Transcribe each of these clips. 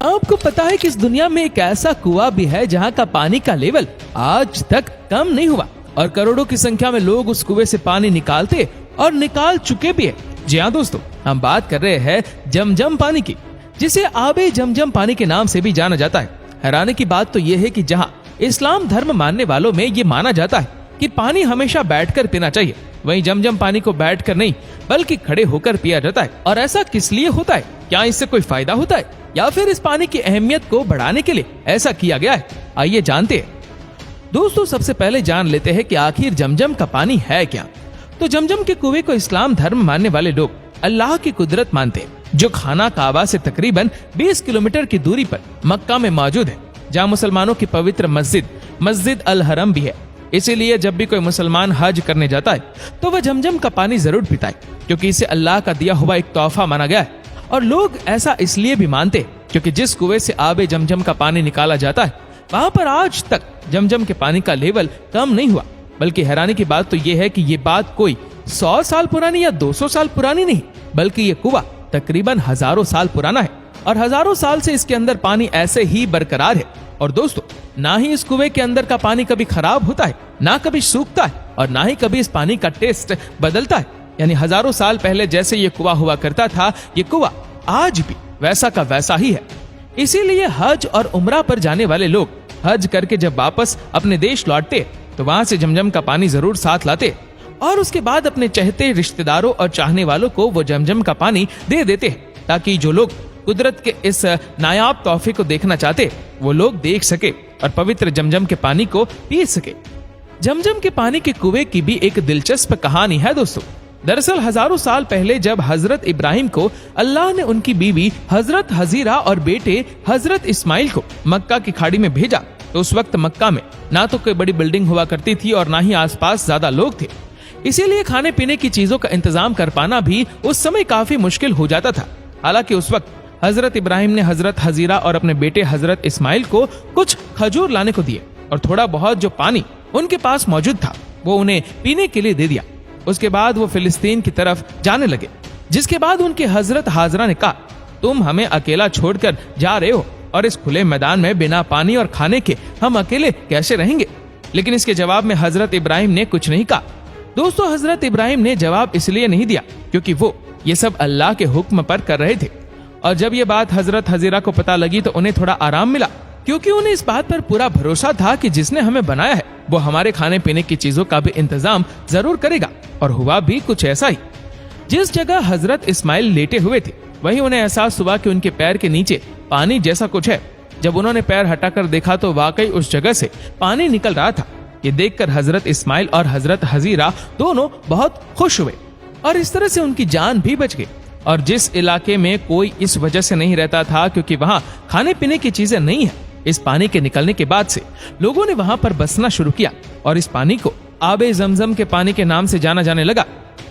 आपको पता है कि इस दुनिया में एक ऐसा कुआं भी है जहाँ का पानी का लेवल आज तक कम नहीं हुआ और करोड़ों की संख्या में लोग उस कुएं से पानी निकालते और निकाल चुके भी है। जी हाँ दोस्तों, हम बात कर रहे हैं जमजम पानी की, जिसे आबे जमजम पानी के नाम से भी जाना जाता है। हैरानी की बात तो यह है कि जहाँ इस्लाम धर्म मानने वालों में ये माना जाता है कि पानी हमेशा बैठकर पीना चाहिए, वहीं जमजम पानी को बैठकर नहीं बल्कि खड़े होकर पिया जाता है। और ऐसा किस लिए होता है? क्या इससे कोई फायदा होता है या फिर इस पानी की अहमियत को बढ़ाने के लिए ऐसा किया गया है? आइए जानते हैं। दोस्तों, सबसे पहले जान लेते हैं कि आखिर जमजम का पानी है क्या। तो जमजम के कुएं को इस्लाम धर्म मानने वाले लोग अल्लाह की कुदरत मानते हैं, जो खाना काबा से तकरीबन 20 किलोमीटर की दूरी पर मक्का में मौजूद है, जहाँ मुसलमानों की पवित्र मस्जिद अल हरम भी है। इसीलिए जब भी कोई मुसलमान हज करने जाता है तो वह जमजम का पानी जरूर पीता है, क्योंकि इसे अल्लाह का दिया हुआ एक तोहफा माना गया है। और लोग ऐसा इसलिए भी मानते हैं क्योंकि जिस कुएं से आबे जमजम का पानी निकाला जाता है वहां पर आज तक जमजम के पानी का लेवल कम नहीं हुआ। बल्कि हैरानी की बात तो यह है कि ये बात कोई 100 साल पुरानी या 200 साल पुरानी नहीं, बल्कि ये कुआं तकरीबन हजारों साल पुराना है और हजारों साल से इसके अंदर पानी ऐसे ही बरकरार है। और दोस्तों, ना ही इस कुएं के अंदर का पानी कभी खराब होता है, ना कभी सूखता है और ना ही कभी इस पानी का टेस्ट बदलता है। यानी हजारों साल पहले जैसे ये कुआं हुआ करता था, ये कुआं आज भी वैसा का वैसा ही है। इसीलिए हज और उम्रा पर जाने वाले लोग हज करके जब वापस अपने देश लौटते तो वहां से जमजम का पानी जरूर साथ लाते और उसके बाद अपने चहते रिश्तेदारों और चाहने वालों को वो जमजम का पानी दे देते हैं, ताकि जो लोग कुदरत के इस नायाब तोहफे को देखना चाहते वो लोग देख सके और पवित्र जमजम के पानी को पी सके। जमजम के पानी के कुएं की भी एक दिलचस्प कहानी है दोस्तों। दरअसल हजारों साल पहले जब हजरत इब्राहिम को अल्लाह ने उनकी बीवी हजरत हजीरा और बेटे हजरत इस्माइल को मक्का की खाड़ी में भेजा, तो उस वक्त मक्का में ना तो कोई बड़ी बिल्डिंग हुआ करती थी और ना ही आसपास ज्यादा लोग थे। इसीलिए खाने पीने की चीजों का इंतजाम कर पाना भी उस समय काफी मुश्किल हो जाता था। हालांकि उस वक्त हजरत इब्राहिम ने हजरत हजीरा और अपने बेटे हजरत इस्माइल को कुछ खजूर लाने को दिए और थोड़ा बहुत जो पानी उनके पास मौजूद था वो उन्हें पीने के लिए दे दिया। उसके बाद वो फिलिस्तीन की तरफ जाने लगे, जिसके बाद उनके हजरत हाजरा ने कहा, तुम हमें अकेला छोड़कर जा रहे हो और इस खुले मैदान में बिना पानी और खाने के हम अकेले कैसे रहेंगे? लेकिन इसके जवाब में हजरत इब्राहिम ने कुछ नहीं कहा। दोस्तों, हजरत इब्राहिम ने जवाब इसलिए नहीं दिया क्योंकि वो ये सब अल्लाह के हुक्म पर कर रहे थे। और जब ये बात हजरत हजीरा को पता लगी तो उन्हें थोड़ा आराम मिला, क्योंकि उन्हें इस बात पर पूरा भरोसा था कि जिसने हमें बनाया है वो हमारे खाने पीने की चीजों का भी इंतजाम जरूर करेगा। और हुआ भी कुछ ऐसा ही। जिस जगह हजरत इस्माइल लेटे हुए थे वहीं उन्हें एहसास हुआ कि उनके पैर के नीचे पानी जैसा कुछ है। जब उन्होंने पैर हटाकर देखा तो वाकई उस जगह से पानी निकल रहा था। ये देखकर हजरत इस्माइल और हजरत हजीरा दोनों बहुत खुश हुए और इस तरह से उनकी जान भी बच गई। और जिस इलाके में कोई इस वजह से नहीं रहता था क्योंकि वहाँ खाने पीने की चीजें नहीं है, इस पानी के निकलने के बाद से लोगों ने वहाँ पर बसना शुरू किया और इस पानी को आबे जमजम के पानी के नाम से जाना जाने लगा।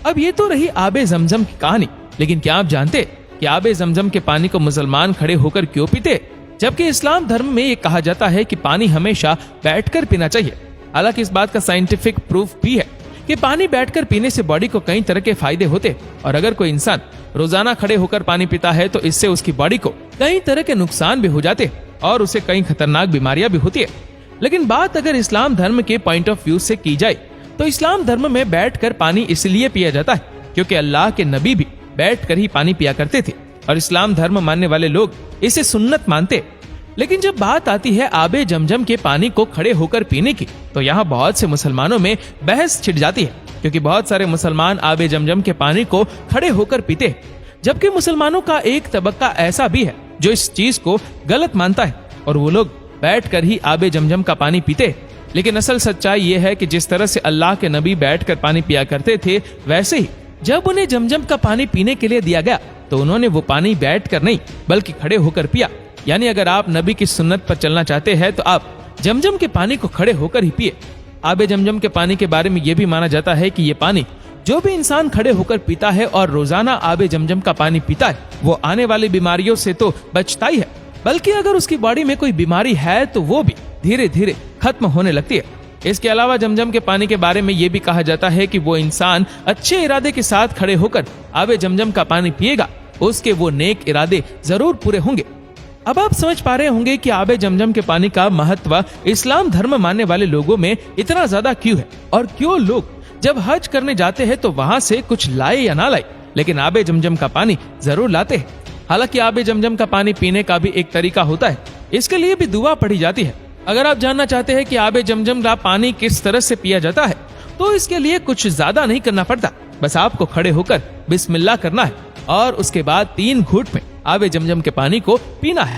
अब ये तो रही आबे जमजम की कहानी, लेकिन क्या आप जानते कि आबे जमजम के पानी को मुसलमान खड़े होकर क्यों पीते, जबकि इस्लाम धर्म में ये कहा जाता है कि पानी हमेशा बैठकर पीना चाहिए। हालांकि इस बात का साइंटिफिक प्रूफ भी है कि पानी बैठकर पीने से बॉडी को कई तरह के फायदे होते और अगर कोई इंसान रोजाना खड़े होकर पानी पीता है तो इससे उसकी बॉडी को कई तरह के नुकसान भी हो जाते और उसे कई खतरनाक बीमारियां भी होती है। लेकिन बात अगर इस्लाम धर्म के पॉइंट ऑफ व्यू से की जाए तो इस्लाम धर्म में बैठकर पानी इसलिए पिया जाता है क्योंकि अल्लाह के नबी भी बैठकर ही पानी पिया करते थे और इस्लाम धर्म मानने वाले लोग इसे सुन्नत मानते। लेकिन जब बात आती है आबे जमजम के पानी को खड़े होकर पीने की तो यहाँ बहुत से मुसलमानों में बहस छिड़ जाती है, क्योंकि बहुत सारे मुसलमान आबे जमजम के पानी को खड़े होकर पीते हैं, जबकि मुसलमानों का एक तबक्का ऐसा भी है जो इस चीज को गलत मानता है और वो लोग बैठकर ही आबे जमजम का पानी पीते। लेकिन असल सच्चाई ये है कि जिस तरह से अल्लाह के नबी बैठकर पानी पिया करते थे, वैसे ही जब उन्हें जमजम का पानी पीने के लिए दिया गया तो उन्होंने वो पानी बैठकर नहीं बल्कि खड़े होकर पिया। यानी अगर आप नबी की सुन्नत पर चलना चाहते हैं तो आप जमजम के पानी को खड़े होकर ही पिए। आबे जमजम के पानी के बारे में यह भी माना जाता है कि ये पानी जो भी इंसान खड़े होकर पीता है और रोजाना आबे जमजम का पानी पीता है वो आने वाली बीमारियों से तो बचता ही है, बल्कि अगर उसकी बॉडी में कोई बीमारी है तो वो भी धीरे धीरे खत्म होने लगती है। इसके अलावा जमजम के पानी के बारे में ये भी कहा जाता है कि वो इंसान अच्छे इरादे के साथ खड़े होकर आबे जमजम का पानी पिएगा, उसके वो नेक इरादे जरूर पूरे होंगे। अब आप समझ पा रहे होंगे कि आबे जमजम के पानी का महत्व इस्लाम धर्म मानने वाले लोगों में इतना ज्यादा क्यों है, और क्यों लोग जब हज करने जाते हैं तो वहां से कुछ लाए या ना लाए, लेकिन आबे जमजम का पानी जरूर लाते हैं। हालांकि आबे जमजम का पानी पीने का भी एक तरीका होता है, इसके लिए भी दुआ पढ़ी जाती है। अगर आप जानना चाहते हैं कि आबे जमजम का पानी किस तरह से पिया जाता है, तो इसके लिए कुछ ज्यादा नहीं करना पड़ता। बस आपको खड़े होकर बिस्मिल्लाह करना है और उसके बाद 3 घूंट में आबे जमजम के पानी को पीना है।